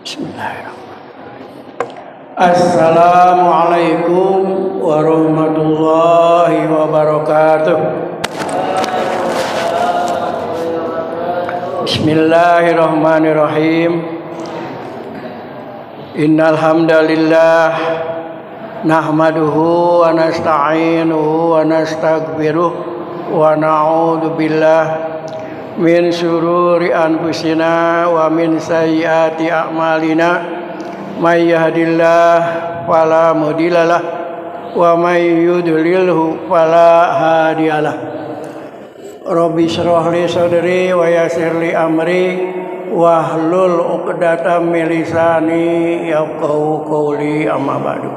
Bismillahirrahmanirrahim. Assalamualaikum warahmatullahi wabarakatuh. Bismillahirrahmanirrahim. Innal hamdalillah nahmaduhu wa nasta'inuhu wa nastaghfiruh wa na'udzu billah min syururi anfusina wa min sayyiati a'malina may yahdihillah fala mudhillalah wa may yudlilhu fala hadiyalah. Rabbi shrah li sadri wa yassir li amri wahlul 'uqdatam min lisani yafqahu qawli, amma ba'du.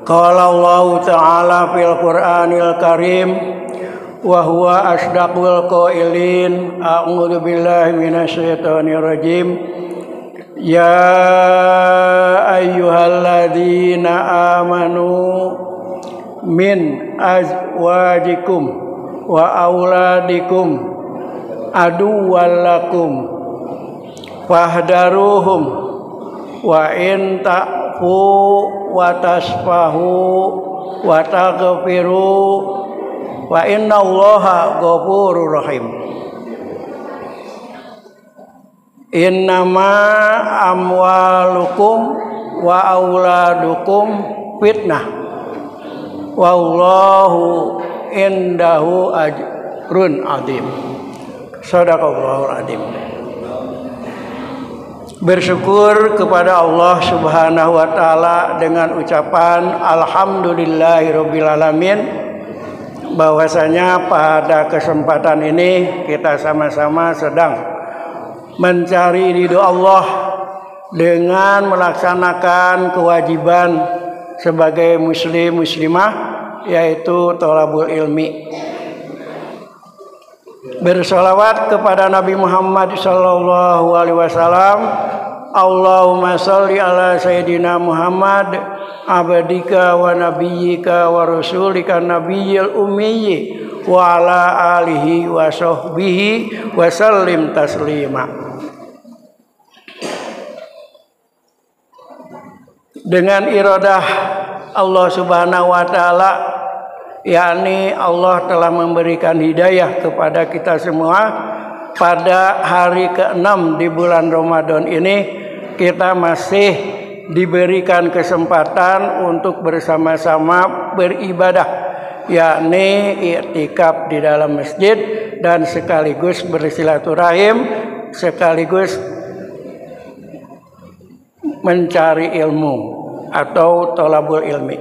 Qala Allah ta'ala fil Qur'anil Karim wa huwa asdaqul qailin. A'udzu billahi minasyaitonir rajim. Ya ayyuhalladzina amanu min azwajikum wa auladikum aduwwallakum fahdaruhum wa in ta'fu wa tasfahu wa taghfiru wa inna Allaha ghafurur rahim. Innama amwalukum wa auladukum fitnah wallahu indahu ajrun adzim. Shadaqallahul adzim. Bersyukur kepada Allah Subhanahu wa taala dengan ucapan alhamdulillahirabbil alamin, bahwasanya pada kesempatan ini kita sama-sama sedang mencari ridho Allah dengan melaksanakan kewajiban sebagai muslim muslimah, yaitu thalabul ilmi. Bersolawat kepada Nabi Muhammad sallallahu alaihi wasallam. Allahumma sholli ala sayyidina Muhammad abdika wa nabiyyika wa rasulika nabiyil ummi wa ala alihi wa sahbihi wa sallim taslima. Dengan iradah Allah Subhanahu wa taala, yakni Allah telah memberikan hidayah kepada kita semua, pada hari ke-6 di bulan Ramadan ini kita masih diberikan kesempatan untuk bersama-sama beribadah, yakni i'tikaf di dalam masjid dan sekaligus bersilaturahim, sekaligus mencari ilmu atau thalabul ilmi.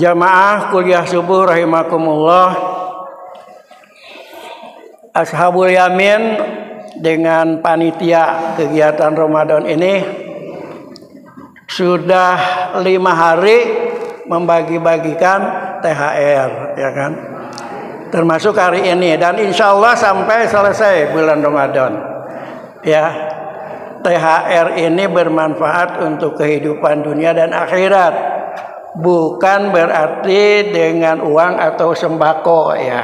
Jamaah kuliah subuh rahimakumullah, Ashabul Yamin dengan panitia kegiatan Ramadan ini sudah 5 hari membagi-bagikan THR, ya kan? Termasuk hari ini, dan insya Allah sampai selesai bulan Ramadan. Ya, THR ini bermanfaat untuk kehidupan dunia dan akhirat, bukan berarti dengan uang atau sembako, ya.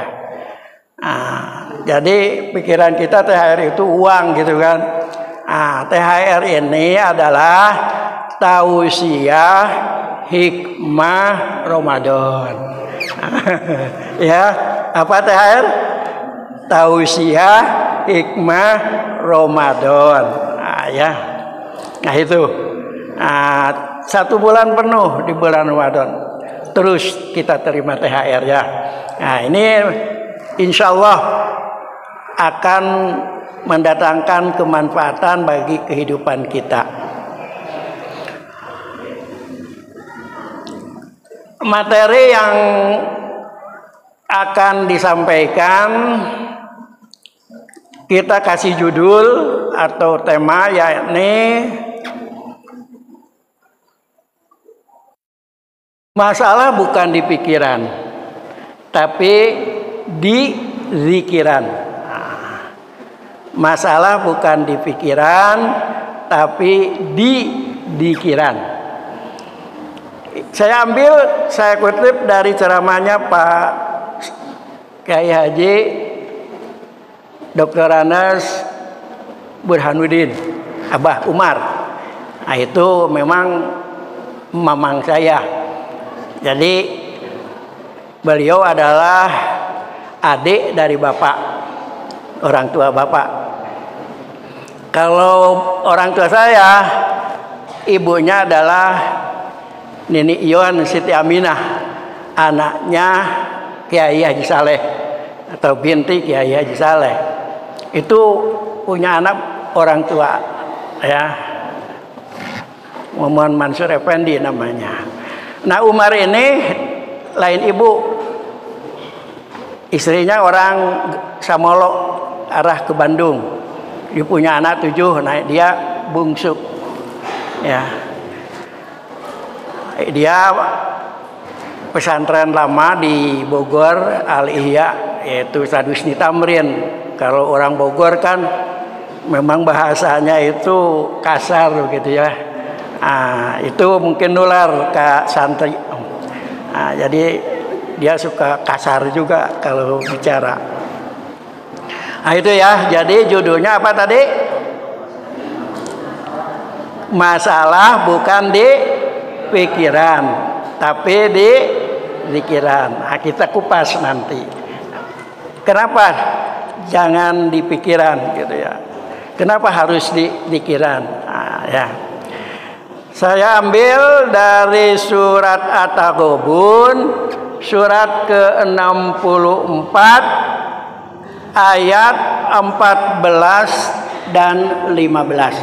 Jadi pikiran kita THR itu uang gitu kan. THR ini adalah tausiah hikmah Ramadan. Ya, apa THR? Tausiah hikmah Ramadan. Ya. Nah itu. 1 bulan penuh di bulan Ramadan. Terus kita terima THR, ya. Nah, ini insya Allah akan mendatangkan kemanfaatan bagi kehidupan kita. Materi yang akan disampaikan kita kasih judul atau tema, yakni masalah bukan di pikiran tapi di zikiran. Masalah bukan di pikiran tapi di zikiran. Saya kutip dari ceramahnya Pak Kiai Haji Dr. Anas Burhanuddin, Abah Umar. Nah, itu memang mamang saya. Jadi beliau adalah adik dari bapak, orang tua bapak. Kalau orang tua saya, ibunya adalah Nini Ion Siti Aminah, anaknya Kiai Haji Saleh atau binti Kiai Haji Saleh. Itu punya anak orang tua, ya, Muhammad Mansur Effendi namanya. Nah, Umar ini lain ibu, istrinya orang Samolo arah ke Bandung. Dia punya anak 7, nah dia bungsu, ya. Dia pesantren lama di Bogor Al-Ihya, yaitu Sadusni Tamrin. Kalau orang Bogor kan memang bahasanya itu kasar gitu ya. Nah, itu mungkin nular ke santri. Nah, jadi dia suka kasar juga kalau bicara. Nah, itu ya. Jadi judulnya apa tadi? Masalah bukan di pikiran, tapi di pikiran. Nah, kita kupas nanti. Kenapa jangan di pikiran gitu ya? Kenapa harus di pikiran? Nah, ya. Saya ambil dari surat At-Taghabun, surat ke-64 ayat 14 dan 15.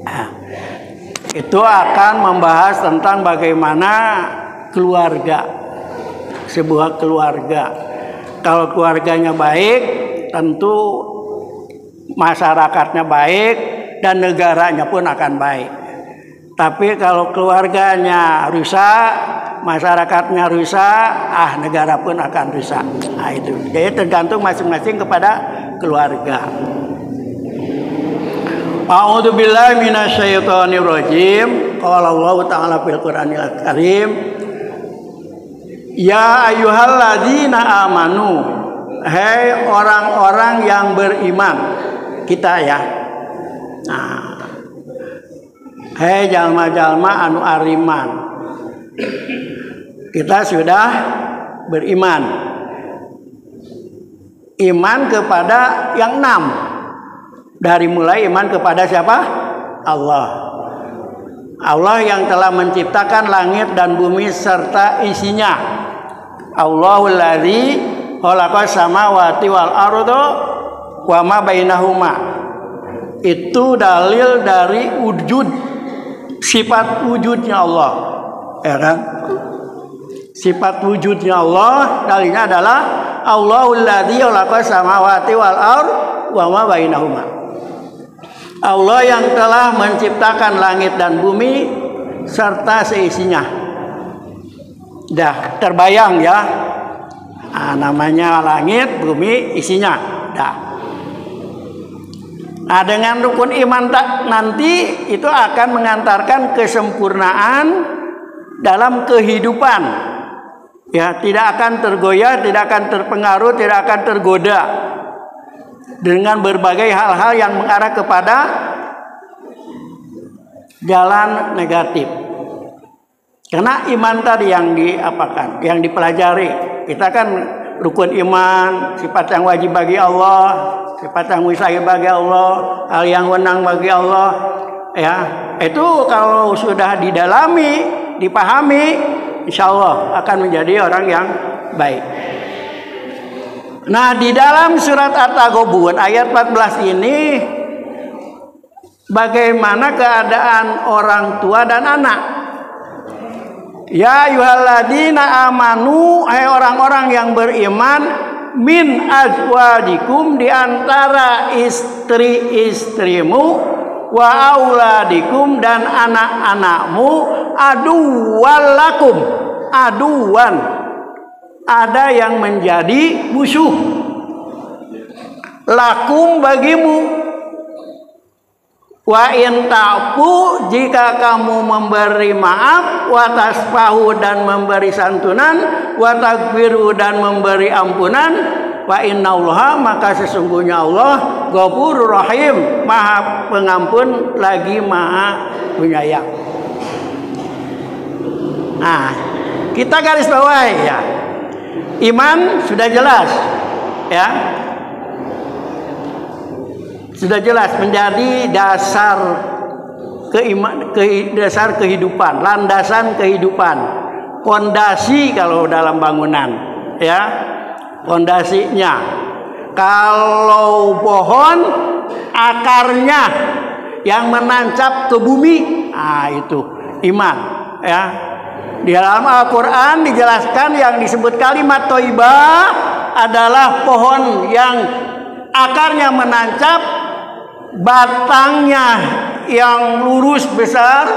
Nah, itu akan membahas tentang bagaimana keluarga, sebuah keluarga. Kalau keluarganya baik, tentu masyarakatnya baik dan negaranya pun akan baik. Tapi kalau keluarganya rusak, masyarakatnya rusak, negara pun akan rusak. Nah, itu. Jadi tergantung masing-masing kepada keluarga. A'udzubillahi minasyaitonirrajim. Qala Allah Ta'ala fil Qur'anil Karim, ya ayyuhalladzina amanu, hai orang-orang yang beriman. Kita ya. Nah, hai jalma-jalma anu ariman. Kita sudah beriman. Iman kepada yang 6. Dari mulai iman kepada siapa? Allah. Allah yang telah menciptakan langit dan bumi serta isinya. Allahul ladzi khalaqas samawati wal arda wa ma bainahuma. Itu dalil dari wujud, sifat wujudnya Allah, ya kan? Sifat wujudnya Allah, dalilnya adalah Allahul ladzi khalaqas samawati wal arda wa ma bainahuma. Allah yang telah menciptakan langit dan bumi serta seisinya. Dah terbayang ya. Nah, namanya langit, bumi, isinya. Dah. Nah, dengan rukun iman nanti itu akan mengantarkan kesempurnaan dalam kehidupan. Ya, tidak akan tergoyah, tidak akan terpengaruh, tidak akan tergoda dengan berbagai hal-hal yang mengarah kepada jalan negatif. Karena iman tadi yang diapakan, yang dipelajari. Kita kan rukun iman, sifat yang wajib bagi Allah, sifat yang mustahil bagi Allah, hal yang wenang bagi Allah. Ya, itu kalau sudah didalami, dipahami, insya Allah akan menjadi orang yang baik. Nah, di dalam surat At-Taghabun ayat 14 ini bagaimana keadaan orang tua dan anak. Ya ayyuhalladzina amanu, hai orang-orang yang beriman, min azwajikum, di antara istri-istrimu, wa auladikum, dan anak-anakmu, aduwalakum, aduwan, ada yang menjadi musuh, lakum, bagimu, wa in ta'fu, jika kamu memberi maaf, wa tasfahu, dan memberi santunan, wa takfiru, dan memberi ampunan, wa innallaha maka sesungguhnya Allah Ghafurur Rahim, Maha Pengampun lagi Maha Penyayang. Nah, kita garis bawahi ya. Iman sudah jelas ya. Sudah jelas menjadi dasar dasar kehidupan, landasan kehidupan, fondasi kalau dalam bangunan ya, fondasinya. Kalau pohon akarnya yang menancap ke bumi, itu iman ya. Di dalam Al-Quran dijelaskan yang disebut kalimat thayyibah adalah pohon yang akarnya menancap, batangnya yang lurus besar,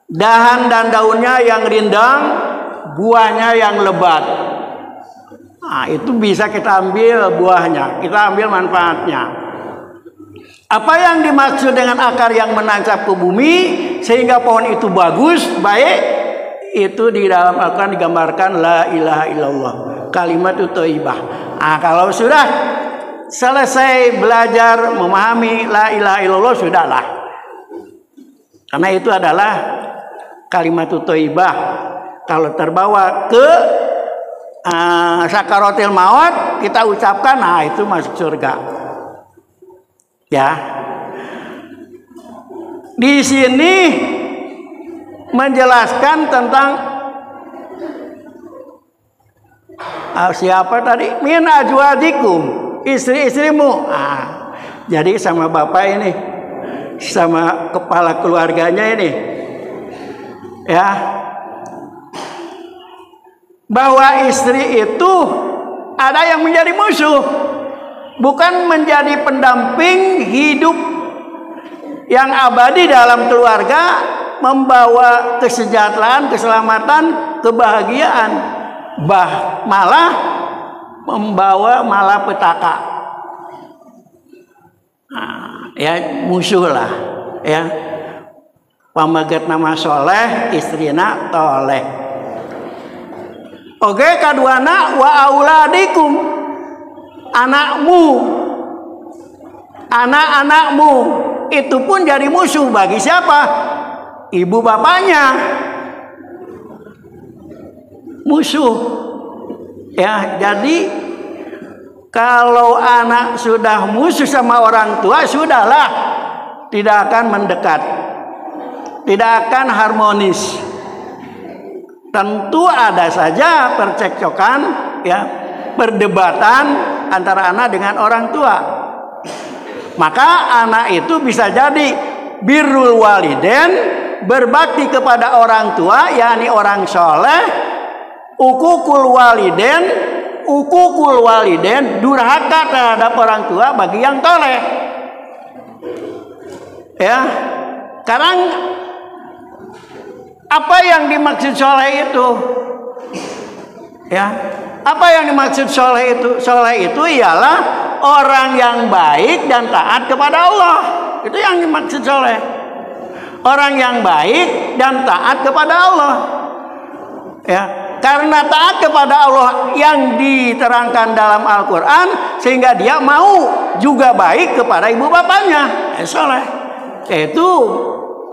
dahan dan daunnya yang rindang, buahnya yang lebat. Nah, itu bisa kita ambil buahnya, kita ambil manfaatnya. Apa yang dimaksud dengan akar yang menancap ke bumi sehingga pohon itu bagus, baik, itu di dalam Al-Quran digambarkan la ilaha illallah, kalimat thayyibah. Nah, kalau sudah selesai belajar memahami la ilaha illallah, sudahlah. Karena itu adalah kalimat thayyibah. Kalau terbawa ke sakaratil maut, kita ucapkan, nah itu masuk surga. Ya. Di sini menjelaskan tentang siapa tadi? Min azwajikum, istri-istrimu. Jadi sama bapak ini, sama kepala keluarganya ini, ya, bahwa istri itu ada yang menjadi musuh, bukan menjadi pendamping hidup yang abadi dalam keluarga, membawa kesejahteraan, keselamatan, kebahagiaan, malah membawa malapetaka. Ya musuh lah ya. Pamaget nama soleh, istrina toleh. Oke, kaduana wa auladikum, anak-anakmu itu pun jadi musuh bagi siapa? Ibu bapaknya musuh ya. Jadi kalau anak sudah musuh sama orang tua, sudahlah, tidak akan mendekat, tidak akan harmonis. Tentu ada saja percekcokan ya, perdebatan antara anak dengan orang tua. Maka anak itu bisa jadi birrul waliden, berbakti kepada orang tua, yakni orang soleh, ukukul waliden, durhaka terhadap orang tua bagi yang toleh. Ya, sekarang apa yang dimaksud soleh itu? Ya, apa yang dimaksud soleh itu? Soleh itu ialah orang yang baik dan taat kepada Allah. Itu yang dimaksud soleh. Orang yang baik dan taat kepada Allah. Ya, karena taat kepada Allah yang diterangkan dalam Al-Quran, sehingga dia mau juga baik kepada ibu bapaknya. Soleh. Itu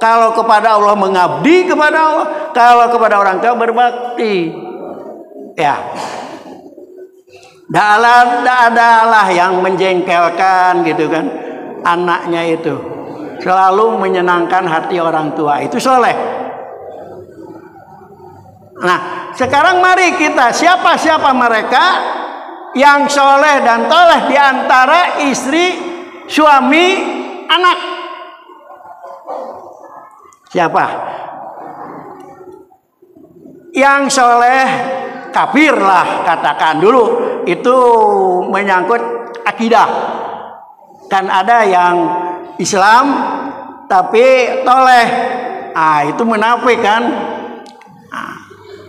kalau kepada Allah mengabdi kepada Allah, kalau kepada orang tua berbakti. Ya. Tidak adalah yang menjengkelkan gitu kan, anaknya itu selalu menyenangkan hati orang tua, itu soleh. Nah, sekarang mari kita, siapa mereka yang soleh dan toleh di antara istri, suami, anak? Siapa? Yang soleh kafir lah, katakan dulu, itu menyangkut akidah. Kan ada yang Islam tapi toleh, itu munafik kan.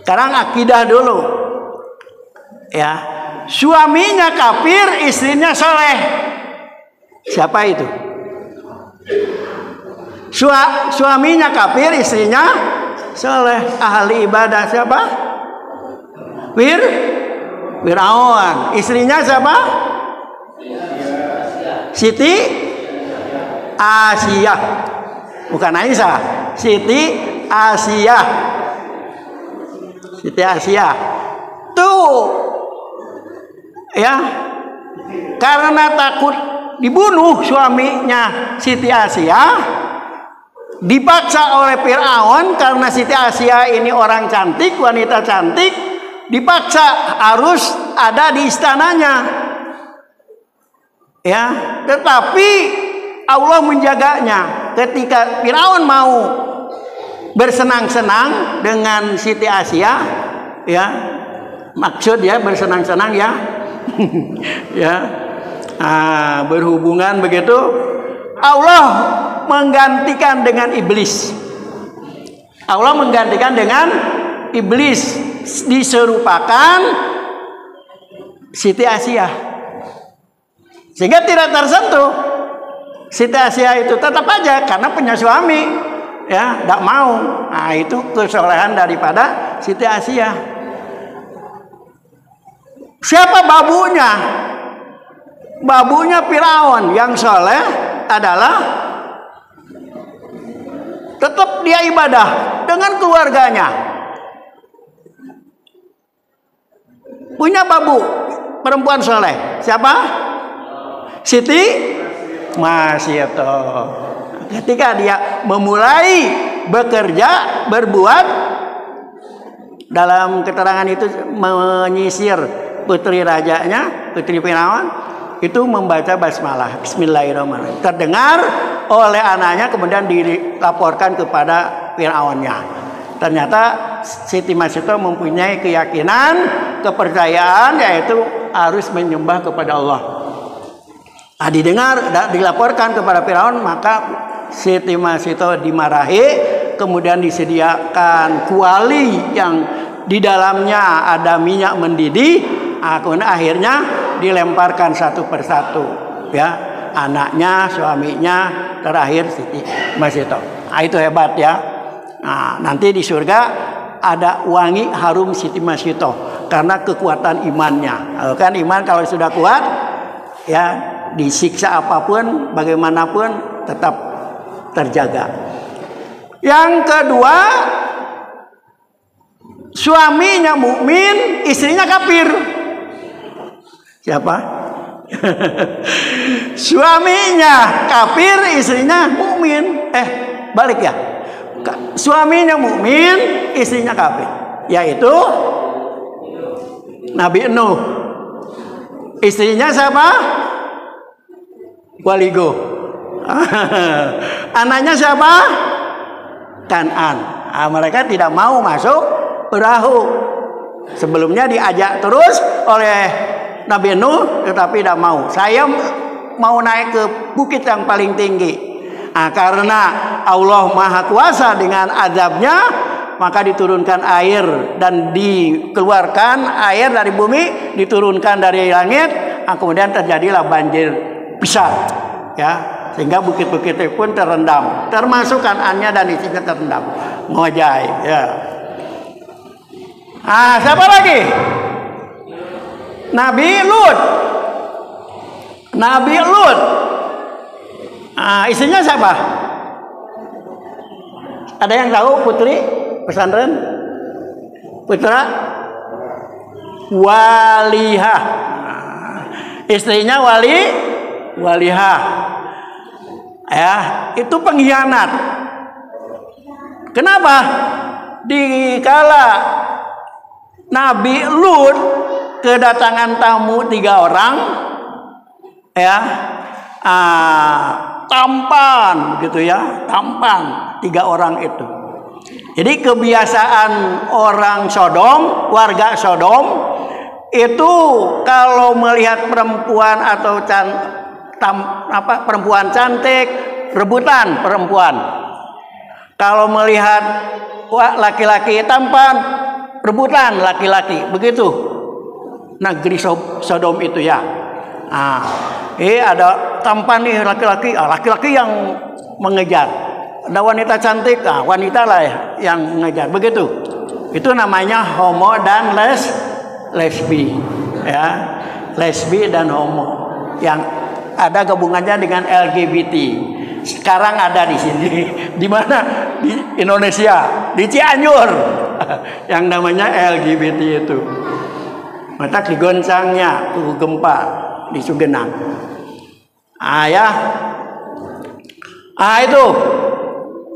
Sekarang akidah dulu ya. Suaminya kafir, istrinya soleh. Siapa itu? Suaminya kafir, istrinya soleh, ahli ibadah. Siapa? Firaun. Istrinya siapa? Siti Asia. Bukan Aisyah. Siti Asia. Siti Asia. Tuh. Ya. Karena takut dibunuh suaminya Siti Asia, dipaksa oleh Firaun karena Siti Asia ini orang cantik, wanita cantik, dipaksa harus ada di istananya. Ya, tetapi Allah menjaganya. Ketika Firaun mau bersenang-senang dengan Siti Asia, ya, maksud ya bersenang-senang ya, ya, berhubungan begitu, Allah menggantikan dengan iblis. Allah menggantikan dengan iblis, diserupakan Siti Asia, sehingga tidak tersentuh. Siti Asia itu tetap aja karena punya suami, ya, tidak mau. Nah, itu kesolehan daripada Siti Asia. Siapa babunya? Babunya Firaun yang soleh adalah tetap dia ibadah dengan keluarganya. Punya babu perempuan soleh. Siapa? Siti Masito. Ketika dia memulai bekerja, berbuat, dalam keterangan itu menyisir putri rajanya, putri Firaun, itu membaca basmalah, bismillahirrahmanirrahim. Terdengar oleh anaknya, kemudian dilaporkan kepada Firaunnya. Ternyata Siti Masito mempunyai keyakinan, kepercayaan, yaitu harus menyembah kepada Allah. Nah, didengar, dilaporkan kepada Firaun, maka Siti Masito dimarahi, kemudian disediakan kuali yang di dalamnya ada minyak mendidih. Kemudian akhirnya dilemparkan satu persatu, ya, anaknya, suaminya, terakhir Siti Masito. Nah, itu hebat ya. Nah, nanti di surga ada wangi harum Siti Masito karena kekuatan imannya. Kan iman kalau sudah kuat, ya, disiksa apapun, bagaimanapun tetap terjaga. Yang kedua, suaminya mukmin, istrinya kafir. Siapa? Suaminya kafir, istrinya mukmin. Balik ya. Suaminya mukmin, istrinya kafir. Yaitu Nabi Nuh. Istrinya siapa? Waligo. Anaknya siapa? Kan'an. Mereka tidak mau masuk perahu. Sebelumnya diajak terus oleh Nabi Nuh, tetapi tidak mau. Saya mau naik ke bukit yang paling tinggi. Karena Allah Maha Kuasa dengan azabnya, maka diturunkan air dan dikeluarkan air dari bumi, diturunkan dari langit. Kemudian terjadilah banjir besar, ya, sehingga bukit-bukit itu pun terendam, termasuk Kan'annya dan istrinya terendam. Ngojai, ya. Siapa lagi? Nabi Lut. Nabi Lut. Istrinya siapa? Ada yang tahu putri pesantren? Putra Walihah. Istrinya Walihah. Ya, itu pengkhianat. Kenapa? Dikala Nabi Lut kedatangan tamu 3 orang, ya, tampan gitu ya, tampan 3 orang itu. Jadi kebiasaan orang Sodom, warga Sodom itu kalau melihat perempuan atau perempuan cantik, rebutan perempuan. Kalau melihat laki-laki tampan, rebutan laki-laki. Begitu negeri Sodom itu ya. Ada tampan nih laki-laki, laki-laki yang mengejar. Ada wanita cantik, wanita lah yang mengejar. Begitu. Itu namanya homo dan lesbi. ya, lesbi dan homo yang ada gabungannya dengan LGBT. Sekarang ada di sini, di mana? Di Indonesia, di Cianjur, yang namanya LGBT itu. Mata digoncangnya tuh gempa di Sugenang. Ya. Itu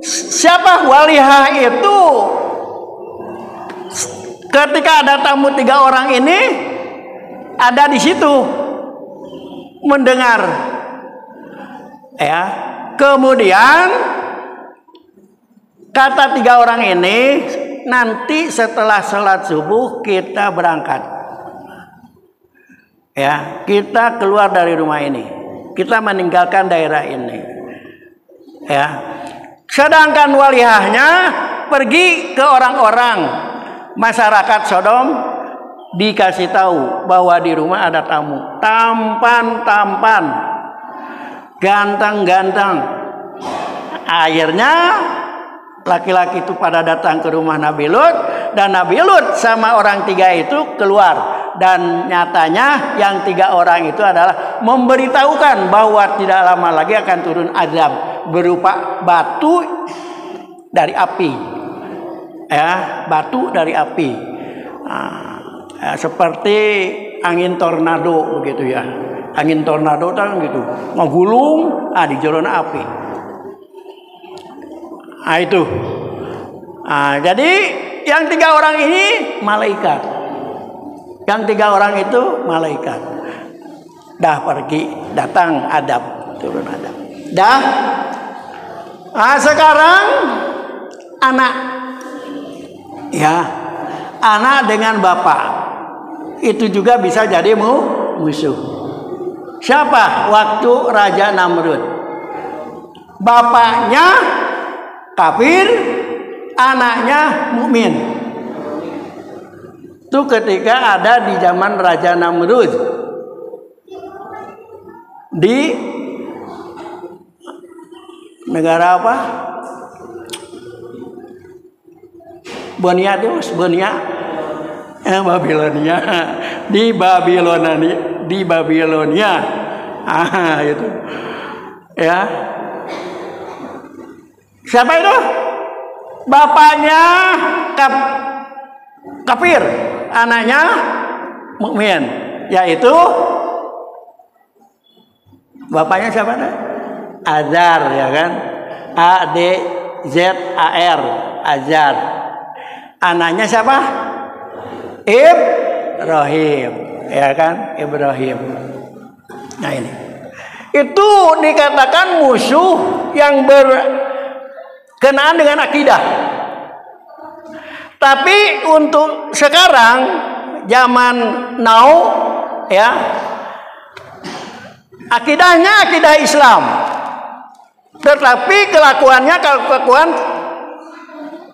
siapa walihah itu? Ketika ada tamu 3 orang ini ada di situ mendengar, ya. Kemudian kata 3 orang ini, nanti setelah sholat subuh kita berangkat, ya, kita keluar dari rumah ini, kita meninggalkan daerah ini, ya. Sedangkan walihahnya pergi ke orang-orang masyarakat Sodom, dikasih tahu bahwa di rumah ada tamu, tampan-tampan, ganteng-ganteng. Akhirnya laki-laki itu pada datang ke rumah Nabi Lut, dan Nabi Lut sama orang 3 itu keluar. Dan nyatanya yang 3 orang itu adalah memberitahukan bahwa tidak lama lagi akan turun azab berupa batu dari api, ya, batu dari api, seperti angin tornado begitu ya. Angin tornado kan gitu, ngegulung, di jalan api. Itu. Jadi yang 3 orang ini malaikat. Yang 3 orang itu malaikat. Dah pergi, datang adab, turun adab. Dah. Sekarang anak, ya, anak dengan bapak itu juga bisa jadi musuh. Siapa? Waktu Raja Namrud, bapaknya kafir, anaknya mukmin. Itu ketika ada di zaman Raja Namrud di negara apa? Babilonia. Di Babilonia. Itu. Ya. Siapa itu? Bapaknya kafir, anaknya mukmin, yaitu bapaknya siapa? Azar, ya kan? ADZAR, Azar. Anaknya siapa? Ibrahim, ya kan? Ibrahim. Nah ini, itu dikatakan musuh yang berkenaan dengan akidah. Tapi untuk sekarang zaman now, ya, akidahnya akidah Islam, tetapi kelakuannya kelakuan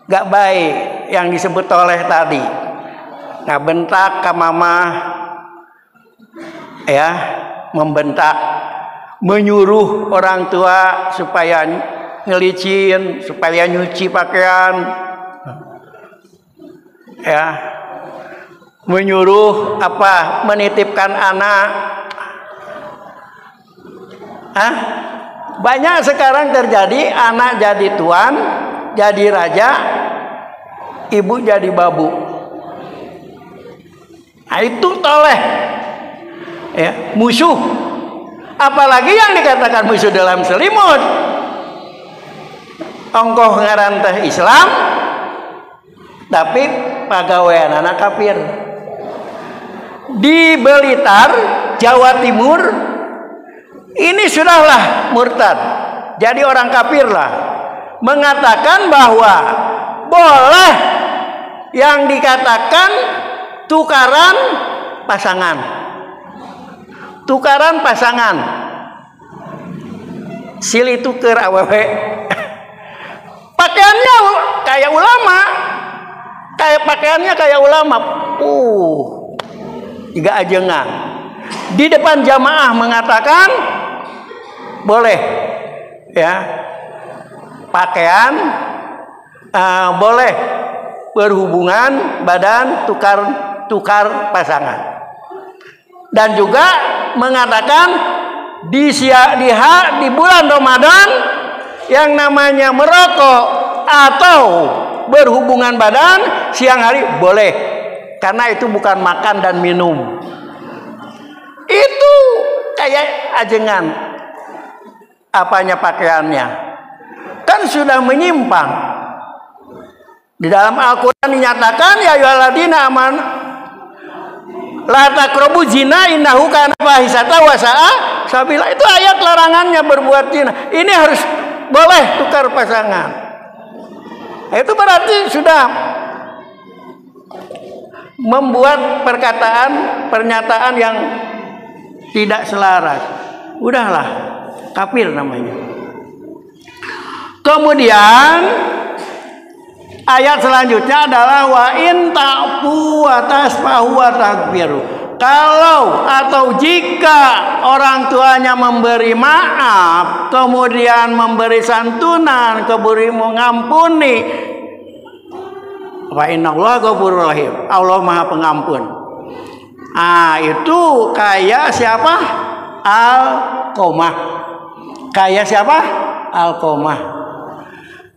gak baik yang disebut oleh tadi, bentak ke mama, ya, membentak, menyuruh orang tua supaya ngelicin, supaya nyuci pakaian, ya, menyuruh menitipkan anak. Banyak sekarang terjadi, anak jadi tuan, jadi raja, ibu jadi babu. Itu toleh, ya, musuh. Apalagi yang dikatakan musuh dalam selimut, ongkoh ngaran teh Islam, tapi pagawean anak kafir. Di Blitar, Jawa Timur, ini sudahlah murtad, jadi orang kafir lah, mengatakan bahwa boleh yang dikatakan tukaran pasangan, silih tuker awewe. Pakaiannya kayak ulama, kayak ulama, juga ajengan. Di depan jamaah mengatakan boleh, ya, pakaian, boleh berhubungan badan, tukar pasangan. Dan juga mengatakan di bulan Ramadan yang namanya merokok atau berhubungan badan siang hari boleh, karena itu bukan makan dan minum. Itu kayak ajengan apanya pakaiannya, kan sudah menyimpang. Di dalam Al-Quran dinyatakan ya ayyuhalladzina amanu la taqrabu zina innahu kana fahisatan wa sa'a sabila. Itu ayat larangannya berbuat zina. Ini harus boleh tukar pasangan. Itu berarti sudah membuat pernyataan yang tidak selaras. Udahlah, kafir namanya. Kemudian ayat selanjutnya adalah wa in ta'fu wa tasfahu wa taghfiru. Kalau atau jika orang tuanya memberi maaf, kemudian memberi santunan, kemudian mengampuni, wa innallaha ghafurur rahim. Allah Maha Pengampun. Itu kayak siapa? Alqamah. Kayak siapa? Alqamah.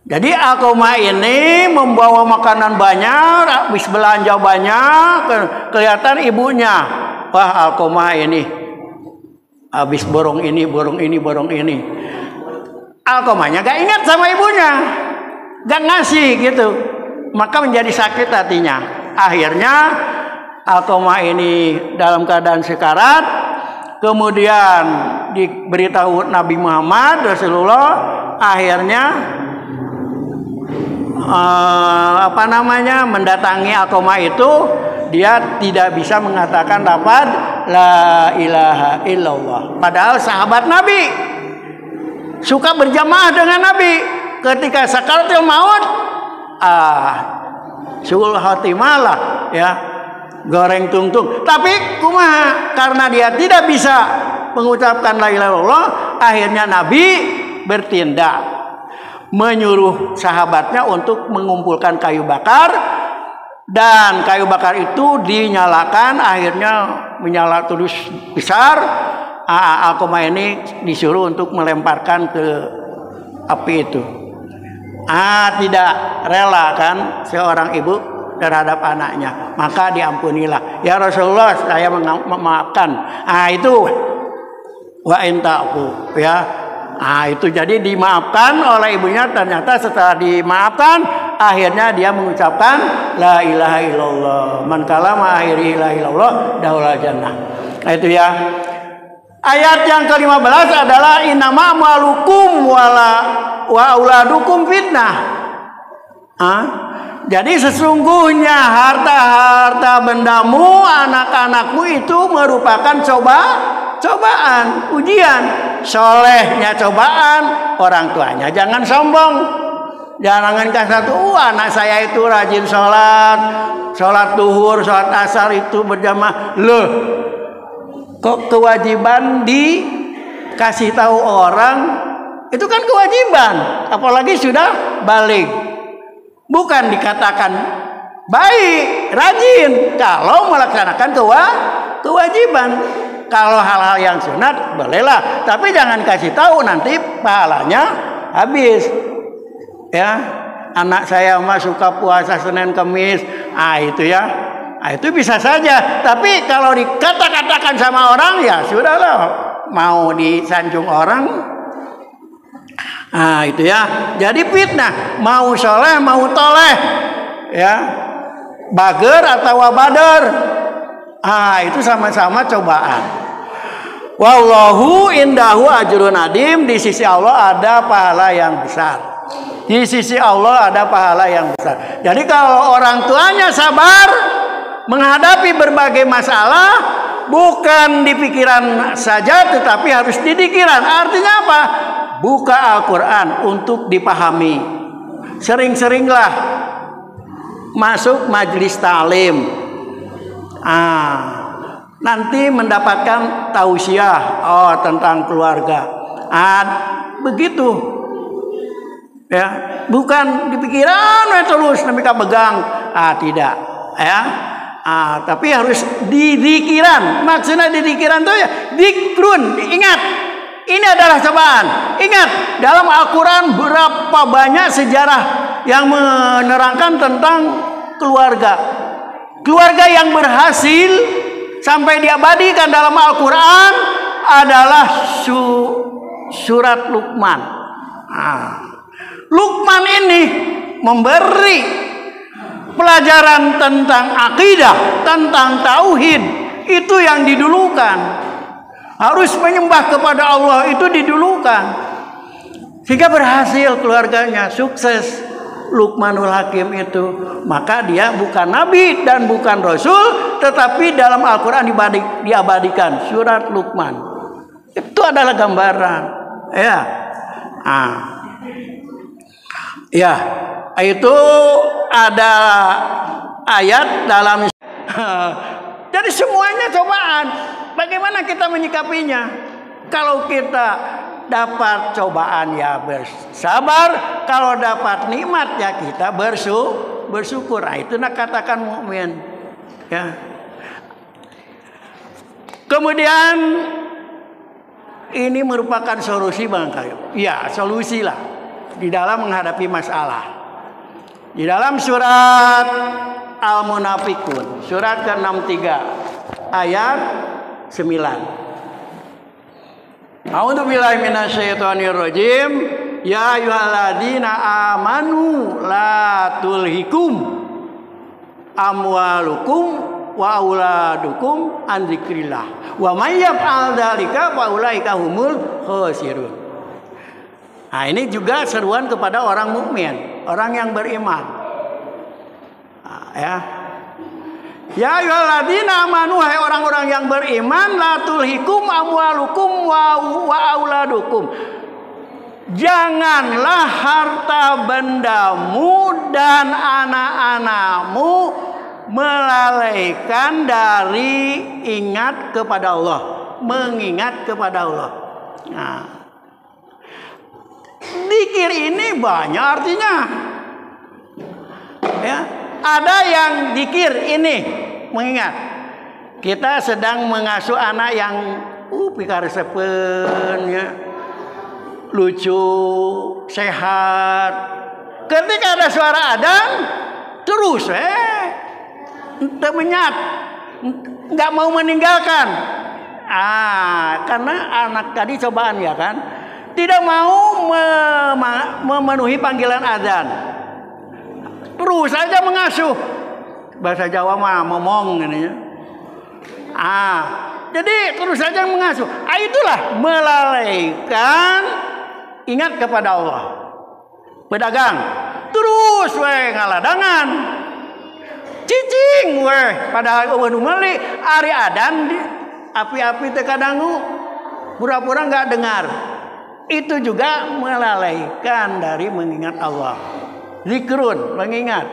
Jadi Alqamah ini membawa makanan banyak, habis belanja banyak, kelihatan ibunya. Wah, Alqamah ini habis borong ini. Alqamahnya gak ingat sama ibunya, gak ngasih gitu. Maka menjadi sakit hatinya. Akhirnya Alqamah ini dalam keadaan sekarat. Kemudian diberitahu Nabi Muhammad Rasulullah. Akhirnya mendatangi Alqamah itu, dia tidak bisa mengatakan lafaz la ilaha illallah. Padahal sahabat Nabi suka berjamaah dengan Nabi ketika sakaratul maut. Suul khotimah lah ya, goreng tungtung. Tapi kumaha, karena dia tidak bisa mengucapkan la ilaha illallah, akhirnya Nabi bertindak menyuruh sahabatnya untuk mengumpulkan kayu bakar, dan kayu bakar itu dinyalakan, akhirnya menyala terus besar. Alqamah ini disuruh untuk melemparkan ke api itu. Tidak rela kan seorang ibu terhadap anaknya, maka diampunilah. Ya Rasulullah, saya memaafkan. Itu wa in ta'fu ya. Itu jadi dimaafkan oleh ibunya. Ternyata setelah dimaafkan, akhirnya dia mengucapkan la ilaha illallah. Man kalama akhiri la ilaha illallah dakhulal jannah. Itu ya. Ayat yang ke-15 adalah innama amwalukum wa auladukum fitnah. Jadi sesungguhnya harta-harta bendamu, anak-anakmu itu merupakan cobaan, ujian. Solehnya cobaan, orang tuanya jangan sombong. Jangan satu, anak saya itu rajin sholat duhur, sholat asar itu berjamaah. Loh, kok kewajiban dikasih tahu orang? Itu kan kewajiban, apalagi sudah balik. Bukan dikatakan baik, rajin kalau melaksanakan kewajiban. Kalau hal-hal yang sunat bolehlah, tapi jangan kasih tahu, nanti pahalanya habis. Ya, anak saya mah suka puasa Senin Kamis. Itu ya. Itu bisa saja, tapi kalau dikata-katakan sama orang, ya sudahlah, mau disanjung orang. Itu ya. Jadi fitnah, mau soleh mau toleh, ya, bager atau wabader. Itu sama-sama cobaan. Wallahu indahu ajrun adim. Di sisi Allah ada pahala yang besar. Di sisi Allah ada pahala yang besar. Jadi kalau orang tuanya sabar menghadapi berbagai masalah, bukan di pikiran saja, tetapi harus di pikiran. Artinya apa? Buka Al-Quran untuk dipahami. Sering-seringlah masuk majelis talim. Nanti mendapatkan tausiah tentang keluarga. Begitu. Ya, bukan di pikiran terus mereka pegang. Tidak. Ya. Tapi harus didikiran. Maksudnya didikiran itu ya dikrun, ingat. Ini adalah cobaan. Ingat, dalam Al-Quran berapa banyak sejarah yang menerangkan tentang keluarga. Keluarga yang berhasil sampai diabadikan dalam Al-Quran adalah surat Luqman. Luqman ini memberi pelajaran tentang akidah, tentang tauhid. Itu yang didulukan. Harus menyembah kepada Allah itu didulukan. Sehingga berhasil keluarganya, sukses Luqmanul Hakim itu. Maka dia bukan nabi dan bukan rasul, tetapi dalam Al-Quran diabadikan surat Luqman. Itu adalah gambaran. Ya. Ya, itu ada ayat dalam. Jadi semuanya cobaan. Bagaimana kita menyikapinya? Kalau kita dapat cobaan ya bersabar, kalau dapat nikmat ya kita bersyukur. Itu nak katakan mukmin. Ya. Kemudian ini merupakan solusi Bang Kayu. Ya, solusi lah di dalam menghadapi masalah. Di dalam surat Al-Munafikun, surat ke-63 ayat 9. A'udzu billahi minasyaitonir rajim. Ya ayyuhalladzina amanu la tulhikum amwalukum wa auladukum an dzikrillah. Wa may yaf'al dzalika fa ulaika humul khasirun. Nah, ini juga seruan kepada orang mukmin, orang yang beriman. Ya. Ya ayyuhalladzina amanu, hai orang-orang yang beriman, la tulhikum amwalukum wa auladukum. Janganlah harta bendamu dan anak-anakmu melalaikan dari ingat kepada Allah, mengingat kepada Allah. Nah, zikir ini banyak artinya. Ya. Ada yang zikir ini mengingat. Kita sedang mengasuh anak yang pikaresepen ya, lucu, sehat. Ketika ada suara adzan terus menyat, nggak mau meninggalkan. Karena anak tadi cobaan ya kan, tidak mau memenuhi panggilan adzan. Terus saja mengasuh. Bahasa Jawa mah ngomong ini ya. Jadi terus saja mengasuh. Itulah melalaikan ingat kepada Allah. Pedagang terus ngaladangan. Cicing padahal eueun meuli ari adan api-api teh kadangu pura-pura enggak dengar. Itu juga melalaikan dari mengingat Allah. Zikrun, mengingat.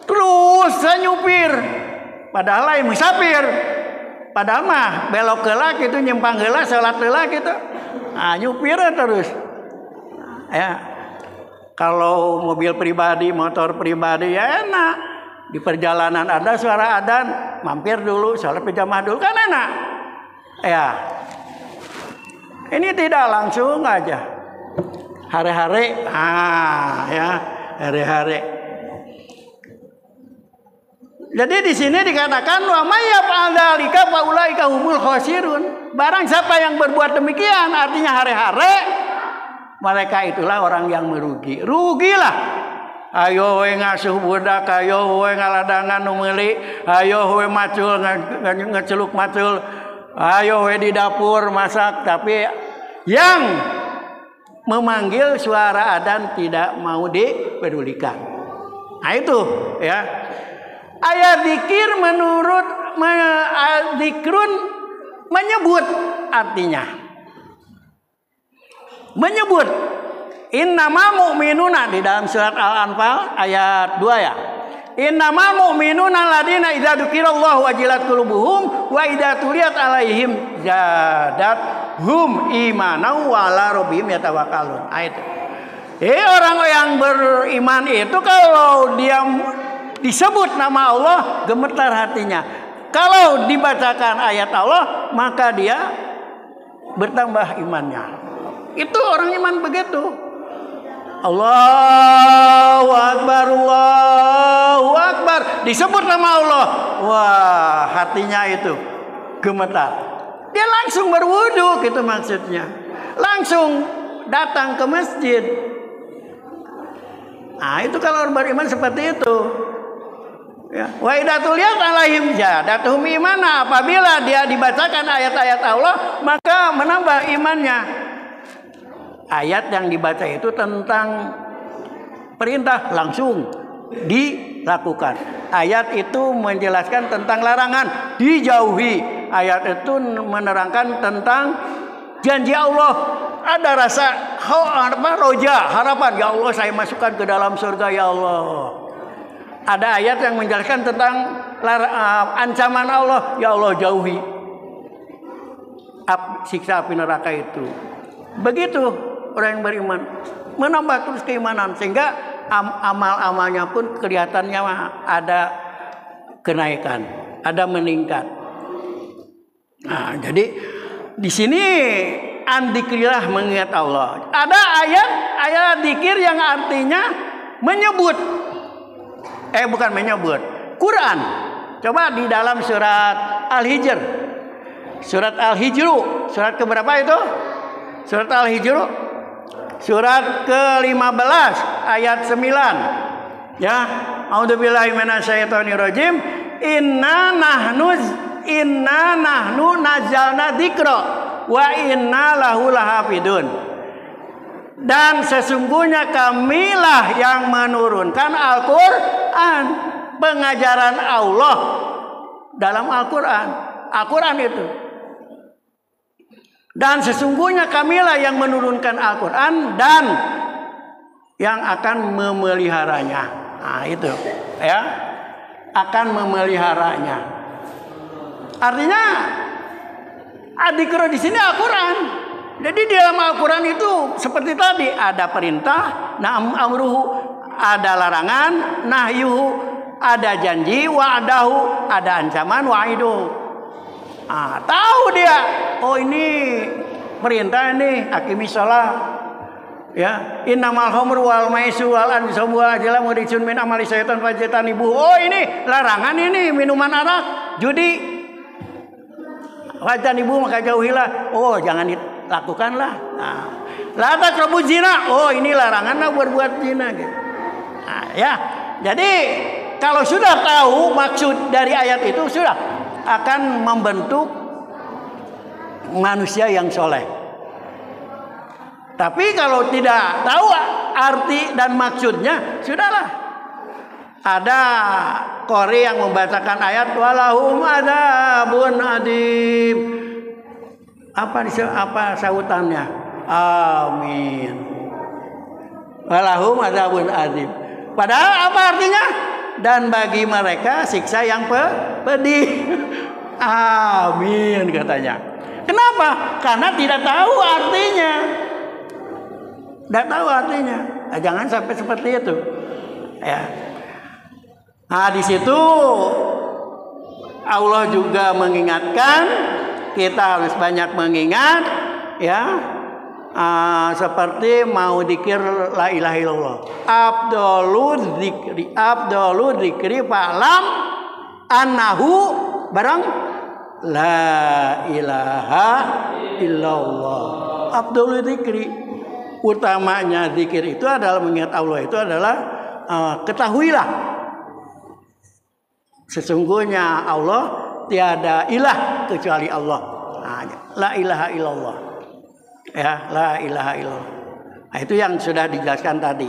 Terus saya nyupir, padahal lain musafir. Padahal mah belok heula kitu, nyimpang heula, salat heula kitu. Nyupir terus. Ya. Kalau mobil pribadi, motor pribadi ya enak. Di perjalanan ada suara adzan, mampir dulu, salat berjamaah dulu kan enak. Ya. Ini tidak langsung aja. Hari-hari ya. Hari-hari. Jadi di sini dikatakan wa may yaf'al dzalika fa ulaika humul khasirun. Barang siapa yang berbuat demikian, artinya hari-hari, mereka itulah orang yang merugi. Rugilah. Ayo we ngasuh budak, ayo we ngaladangan nu meuli, ayo we macul ngeceluk macul, ayo we di dapur masak, tapi yang memanggil suara adzan tidak mau dipedulikan. Nah itu ya. Ayat zikir menurut zikrun menyebut artinya. Menyebut innamal mu'minuna di dalam surat Al-Anfal ayat 2 ya. Innamal mu'minuna alladziina idza dzukirallahu wajilat qulubuhum wa idza tuliyat alaihim zadatuhum imanan wa ala rabbihim yatawakkalun. Itu. Orang yang beriman itu kalau dia disebut nama Allah, gemetar hatinya. Kalau dibacakan ayat Allah, maka dia bertambah imannya. Itu orang iman begitu. Allahu Akbar, Allahu Akbar, disebut nama Allah, wah hatinya itu gemetar. Dia langsung berwudu, gitu maksudnya. Langsung datang ke masjid. Nah itu kalau orang beriman seperti itu. Ya. Wa idza tuliyat alaihim zadatuhum imana, apabila dia dibacakan ayat-ayat Allah maka menambah imannya. Ayat yang dibaca itu tentang perintah, langsung dilakukan. Ayat itu menjelaskan tentang larangan, dijauhi. Ayat itu menerangkan tentang janji Allah. Ada rasa roja, harapan, ya Allah saya masukkan ke dalam surga ya Allah. Ada ayat yang menjelaskan tentang ancaman Allah, ya Allah jauhi siksa api neraka itu. Begitu orang yang beriman, menambah terus keimanan sehingga amal-amalnya pun kelihatannya ada kenaikan, ada meningkat. Nah, jadi di sini andikrilah mengingat Allah. Ada ayat zikir yang artinya menyebut, bukan menyebut, Quran. Coba di dalam surat Al-Hijr. Surat Al-Hijr, surat keberapa itu? Surat Al-Hijr, surat ke-15 ayat 9. Ya, a'udzubillahi minasyaitonirrajim. Inna nahnu nazzalna dzikra wa inna lahu lahafidun. Dan sesungguhnya kamilah yang menurunkan Al-Quran, pengajaran Allah dalam Al-Quran. Al-Quran itu. Dan sesungguhnya kamilah yang menurunkan Al-Quran dan yang akan memeliharanya. Nah itu ya, akan memeliharanya. Artinya adikro di sini Al-Quran. Jadi di dalam Al-Quran itu seperti tadi ada perintah, amruhu, ada larangan, nahyuhu, ada janji, wa'adahu, ada ancaman, wa'iduhu. Tahu dia, oh ini perintah ini, akimis shalah. Ya, innamal khamru wal maisir wal ansabu wal azlam rijsun min amali syaitan fajtanibu. Oh ini larangan, ini minuman arak, judi. Fajtanibu, maka jauhilah. Oh jangan dilakukanlah. La taqrabu zina. Oh ini larangan berbuat zina gitu. Ya. Jadi kalau sudah tahu maksud dari ayat itu, sudah akan membentuk manusia yang soleh. Tapi kalau tidak tahu arti dan maksudnya, sudahlah. Ada qori yang membacakan ayat walahum adzabun adim. Apa sautannya? Amin. Walahum adzabun adim. Padahal apa artinya? Dan bagi mereka siksa yang pedih. Amin katanya. Kenapa? Karena tidak tahu artinya. Tidak tahu artinya. Jangan sampai seperti itu. Ya. Nah di situ Allah juga mengingatkan kita harus banyak mengingat, ya. Seperti mau dzikir la ilaha illallah. Abdul dzikri fa'lam annahu barang la ilaha illallah. Abdul dzikri, utamanya zikir itu adalah mengingat Allah, itu adalah ketahuilah sesungguhnya Allah tiada ilah kecuali Allah. La ilaha illallah. Ya, la ilaha illallah. Nah, itu yang sudah dijelaskan tadi.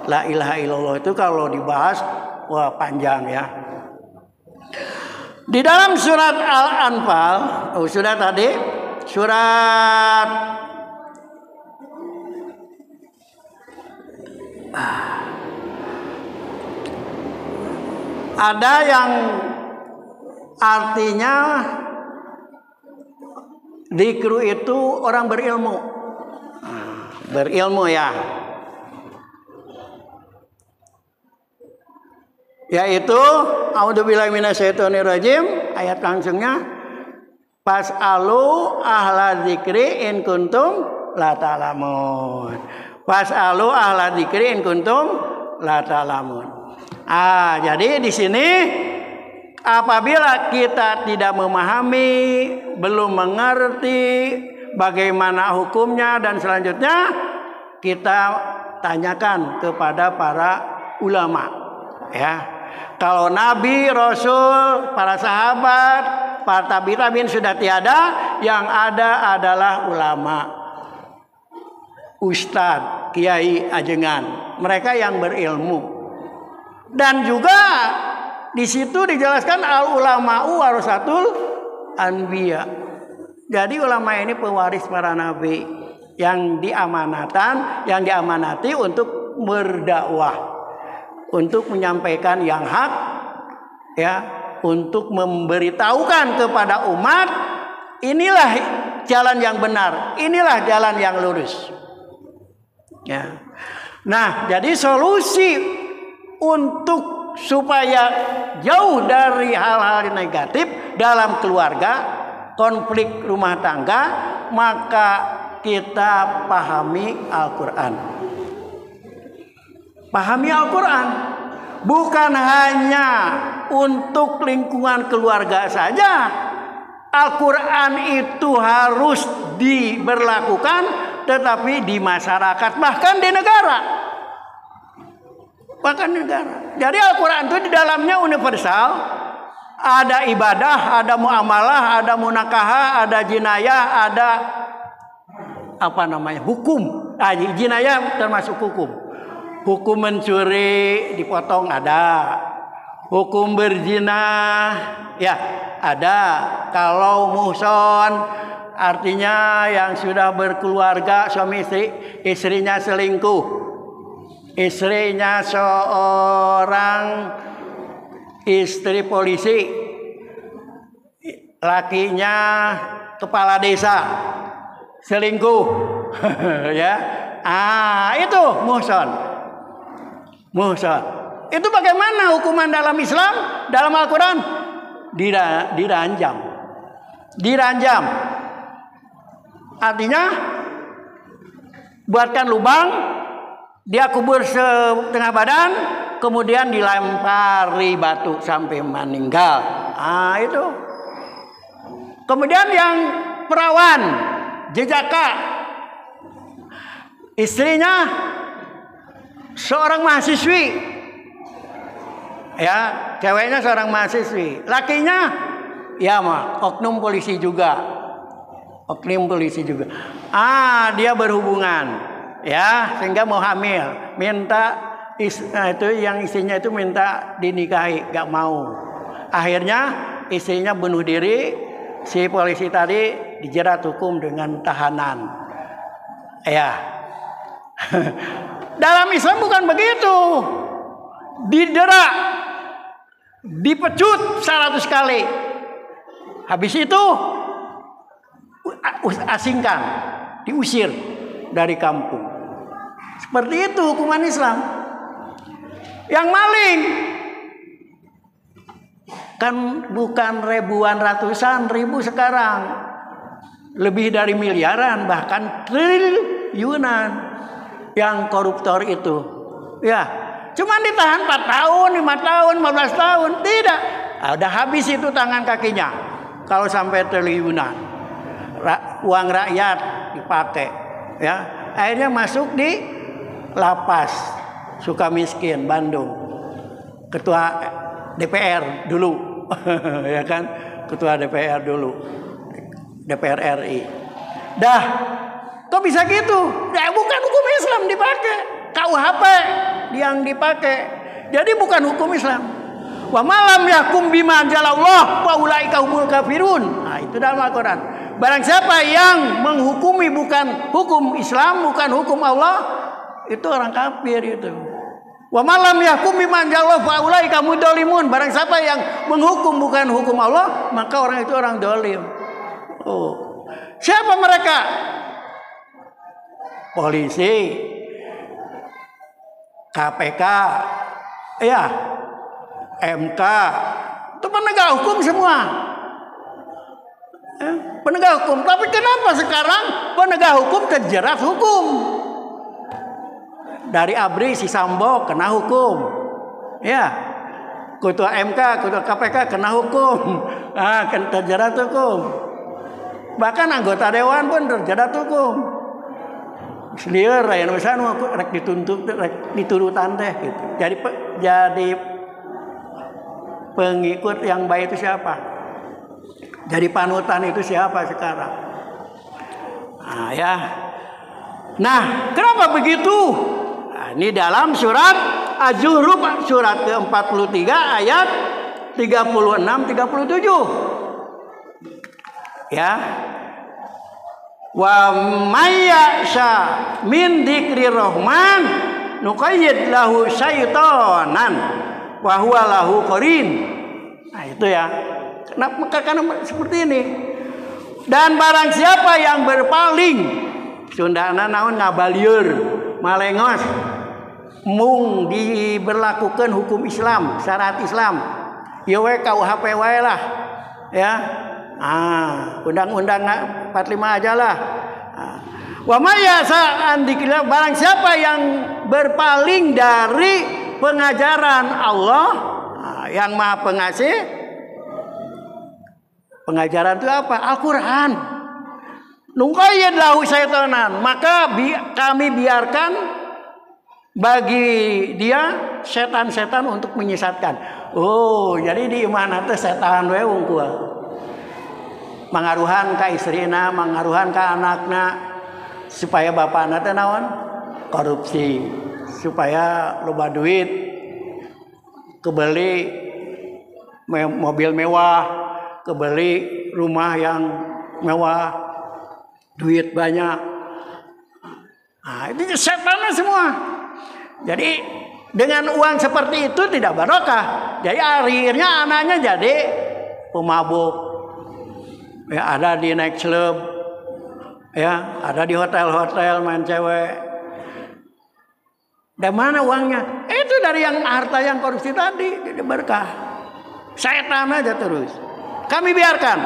La ilaha illallah itu kalau dibahas wah panjang ya. Di dalam surat Al-Anfal, sudah tadi surat ada yang artinya dzikru itu orang berilmu. Berilmu ya. Yaitu a'udzubillahi minasyaitonirrajim, ayat langsungnya fas'alu ahla dzikri in kuntum la ta'lamun. Fas'alu ahla dzikri in kuntum la ta'lamun. Jadi di sini apabila kita tidak memahami, belum mengerti bagaimana hukumnya dan selanjutnya, kita tanyakan kepada para ulama. Ya, kalau Nabi, Rasul, para sahabat, para tabi'in sudah tiada, yang ada adalah ulama, ustadz, kiai, ajengan, mereka yang berilmu. Dan juga di situ dijelaskan al ulama'u warasatul anbiya. Jadi ulama ini pewaris para nabi yang diamanati untuk berdakwah, untuk menyampaikan yang hak, ya, untuk memberitahukan kepada umat inilah jalan yang benar, inilah jalan yang lurus. Ya. Nah, jadi solusi untuk supaya jauh dari hal-hal negatif dalam keluarga, konflik rumah tangga, maka kita pahami Al-Quran. Pahami Al-Quran bukan hanya untuk lingkungan keluarga saja. Al-Quran itu harus diberlakukan, tetapi di masyarakat, bahkan di negara. Jadi Al-Quran itu di dalamnya universal. Ada ibadah, ada muamalah, ada munakahah, ada jinayah, ada hukum. Jinayah termasuk hukum. Hukum mencuri dipotong ada. Hukum berzina ya ada. Kalau muhson artinya yang sudah berkeluarga, suami istri, istrinya selingkuh. Istrinya seorang istri polisi, lakinya kepala desa, selingkuh. Ya. Itu muhson. Itu bagaimana hukuman dalam Islam, dalam Al-Quran? Diranjam. Artinya buatkan lubang, dia kubur setengah badan, kemudian dilempari batu sampai meninggal. Itu. Kemudian yang perawan, jejaka, istrinya seorang mahasiswi, ya, ceweknya seorang mahasiswi, lakinya ya oknum polisi juga. Dia berhubungan. Ya, sehingga mau hamil, minta itu yang istrinya itu minta dinikahi, gak mau. Akhirnya istrinya bunuh diri, si polisi tadi dijerat hukum dengan tahanan. Ya. Dalam Islam bukan begitu. Didera, dipecut 100 kali. Habis itu asingkan, diusir dari kampung. Seperti itu hukuman Islam. Yang maling kan bukan ribuan, ratusan ribu sekarang, lebih dari miliaran, bahkan triliunan yang koruptor itu. Ya, cuma ditahan 4 tahun, 5 tahun, 15 tahun, tidak. Udah habis itu tangan kakinya. Kalau sampai triliunan, uang rakyat dipakai, ya. Akhirnya masuk di lapas Sukamiskin, Bandung. Ketua DPR dulu. Ya kan? Ketua DPR dulu. DPR RI. Dah. Kok bisa gitu? Ya bukan hukum Islam dipakai. KUHP yang dipakai. Jadi bukan hukum Islam. Wa malam yakum bima anzalallah wa ulaika humul kafirun. Itu dalam Al-Quran. Barang siapa yang menghukumi bukan hukum Islam, bukan hukum Allah, itu orang kafir itu. Wa malam yakum bima anzalallah fa ulaika mudzalimun. Barang siapa yang menghukum bukan hukum Allah, maka orang itu orang zalim. Siapa mereka? Polisi, KPK, ya, MK, itu penegak hukum semua. Penegak hukum. Tapi kenapa sekarang penegak hukum terjerat hukum? Dari ABRI si Sambo kena hukum. Ya. Ketua MK, ketua KPK kena hukum. Terjerat hukum. Bahkan anggota dewan pun terjerat hukum. Selieur yang misalnya rek dituntut, rek diturutan teh gitu. Jadi pengikut yang baik itu siapa? Jadi panutan itu siapa sekarang? Nah, kenapa begitu? Nah, ini dalam surat Az-Zukhruf surat ke-43 ayat 36-37. Ya. Wa may ya'sha min dzikri rahman nuqayyid lahu syaitanan wa huwa lahu qarin. Nah, itu ya. Kenapa? Karena seperti ini. Dan barang siapa yang berpaling, Sundana naon ngabalieur, malengos, mung diberlakukan hukum Islam, syarat Islam. Ya we KUHP wae lah. Ya. Undang-undang 45 aja lah. Wa may ya'sa an dzikrillah, barang siapa yang berpaling dari pengajaran Allah yang Maha Pengasih. Pengajaran itu apa? Al-Quran. Nuqayyid lahu syaitanan, maka kami biarkan bagi dia setan-setan untuk menyesatkan. Oh, jadi di mana teh setan we wungkul. Mangaruhan ka istrina, mangaruhan ka anakna supaya bapakna teh naon? Korupsi, supaya loba duit, kebeli mobil mewah, kebeli rumah yang mewah, duit banyak. Nah, itu setannya semua. Jadi dengan uang seperti itu tidak barokah. Jadi akhirnya anaknya jadi pemabuk. Ya, ada di night club, ya, ada di hotel-hotel main cewek. Dan mana uangnya? Itu dari yang harta yang korupsi tadi, jadi berkah. Setan aja terus. Kami biarkan.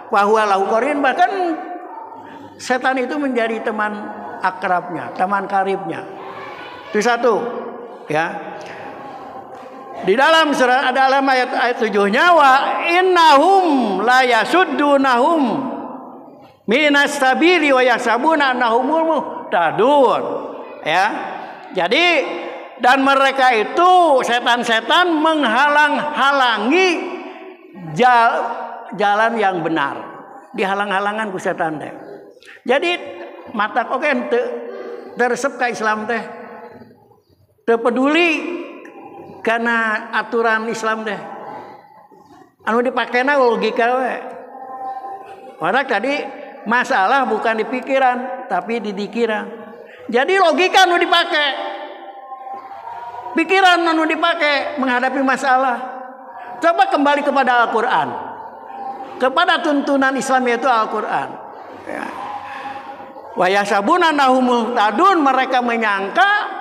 Wa huwa lahu qarin, bahkan setan itu menjadi teman akrabnya, teman karibnya. Itu satu, ya. Di dalam surat ada ayat 7-nya, wa innahum la yasuddunahum minas sabili wa yasabuna annahumul muhtadun. Ya. Jadi dan mereka itu setan-setan menghalang-halangi jalan yang benar. Dihalang-halangan ku setan teh. Jadi mata oke teresep ka Islam teh. Teu peduli karena aturan Islam deh. Anu dipakena logika we. Padahal tadi masalah bukan di pikiran tapi di dikiran. Jadi logika anu dipakai. Pikiran anu dipakai menghadapi masalah. Coba kembali kepada Al-Qur'an. Kepada tuntunan Islam yaitu Al-Qur'an. Ya. Wa yasabuna nahumul tadun, mereka menyangka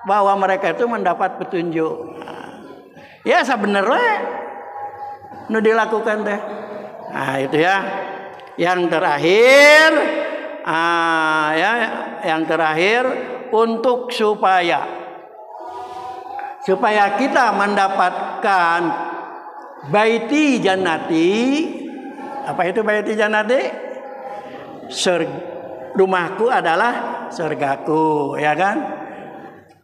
bahwa mereka itu mendapat petunjuk. Ya sebenarnya nu dilakukan teh. Nah itu ya. Yang terakhir, yang terakhir untuk supaya kita mendapatkan baiti jannati. Apa itu baiti jannati? Rumahku adalah surgaku, ya kan?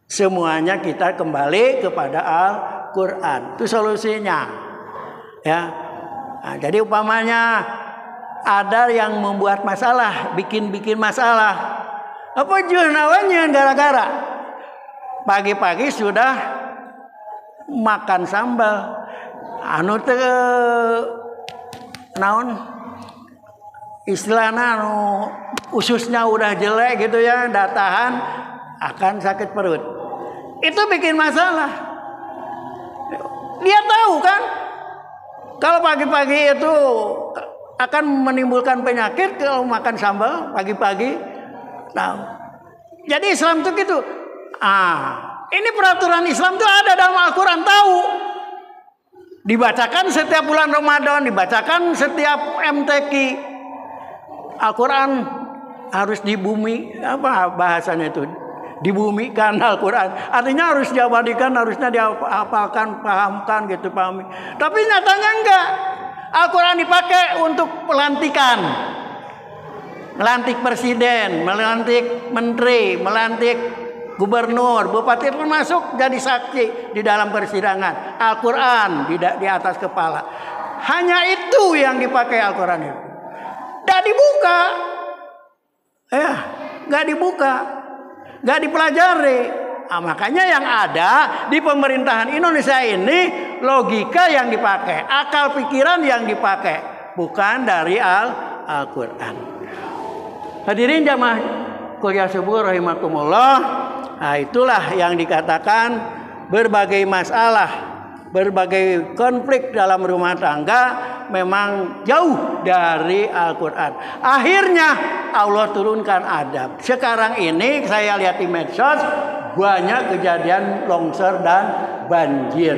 Semuanya kita kembali kepada Al-Quran. Itu solusinya. Ya. Nah, jadi umpamanya ada yang membuat masalah, bikin masalah. Apa junawannya gara-gara pagi-pagi sudah makan sambal. Anu teh naon? Istilahnya anu ususnya udah jelek gitu ya, ndak tahan, akan sakit perut. Itu bikin masalah. Dia tahu kan kalau pagi-pagi itu akan menimbulkan penyakit kalau makan sambal pagi-pagi. Tahu. Jadi Islam itu gitu. Ini peraturan Islam itu ada dalam Al-Quran, tahu. Dibacakan setiap bulan Ramadan, dibacakan setiap MTQ. Al-Quran harus di bumi, apa bahasanya itu? Dibumikan Al-Quran. Artinya harus diabadikan, harusnya dihafalkan, pahamkan gitu, pahami. Tapi nyatanya enggak. Al-Quran dipakai untuk pelantikan. Melantik presiden, melantik menteri, melantik gubernur, bupati, termasuk jadi saksi di dalam persidangan. Al-Quran di atas kepala. Hanya itu yang dipakai Al-Quran itu. Tidak dibuka. Ya, nggak dibuka. Nggak dipelajari. Nah, makanya yang ada di pemerintahan Indonesia ini logika yang dipakai, akal pikiran yang dipakai, bukan dari Al-Quran. Hadirin jamaah kuliah subuh rahimakumullah. Nah, itulah yang dikatakan berbagai masalah, berbagai konflik dalam rumah tangga memang jauh dari Al-Quran. Akhirnya Allah turunkan adab. Sekarang ini saya lihat di medsos banyak kejadian longsor dan banjir.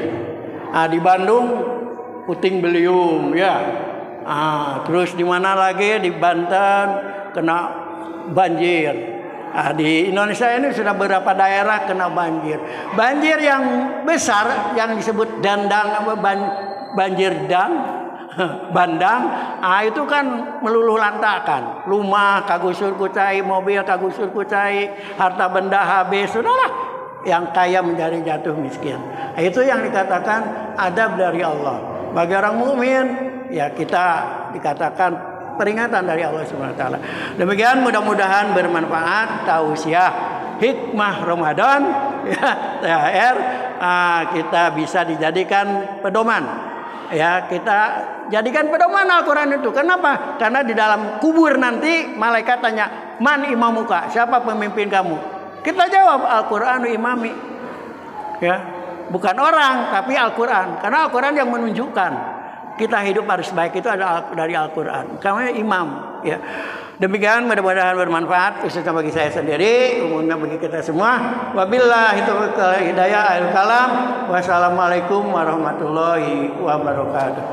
Nah, di Bandung puting beliung ya. Terus di mana lagi di Banten kena banjir. Nah, di Indonesia ini sudah beberapa daerah kena banjir. Banjir yang besar yang disebut dandang banjir bandang, itu kan meluluh lantakan. Rumah kagusur kucai, mobil kagusur kucai, harta benda habis, sudahlah. Yang kaya menjadi jatuh miskin. Nah, itu yang dikatakan adab dari Allah. Bagi orang mukmin, ya kita dikatakan peringatan dari Allah Subhanahu wa taala. Demikian mudah-mudahan bermanfaat tausiah hikmah Ramadan ya, THR kita bisa dijadikan pedoman. Ya, kita jadikan pedoman Al-Quran itu. Kenapa? Karena di dalam kubur nanti malaikat tanya, "Man imamuka?" Siapa pemimpin kamu? Kita jawab, Al-Quran imami. Ya, bukan orang tapi Al-Quran. Karena Al-Quran yang menunjukkan kita hidup harus baik itu adalah dari Al-Quran. Karena imam. Ya. Demikian mudah-mudahan bermanfaat khususnya bagi saya sendiri, umumnya bagi kita semua. Wabillahi taufiq hidayah akhir kalam. Wassalamualaikum warahmatullahi wabarakatuh.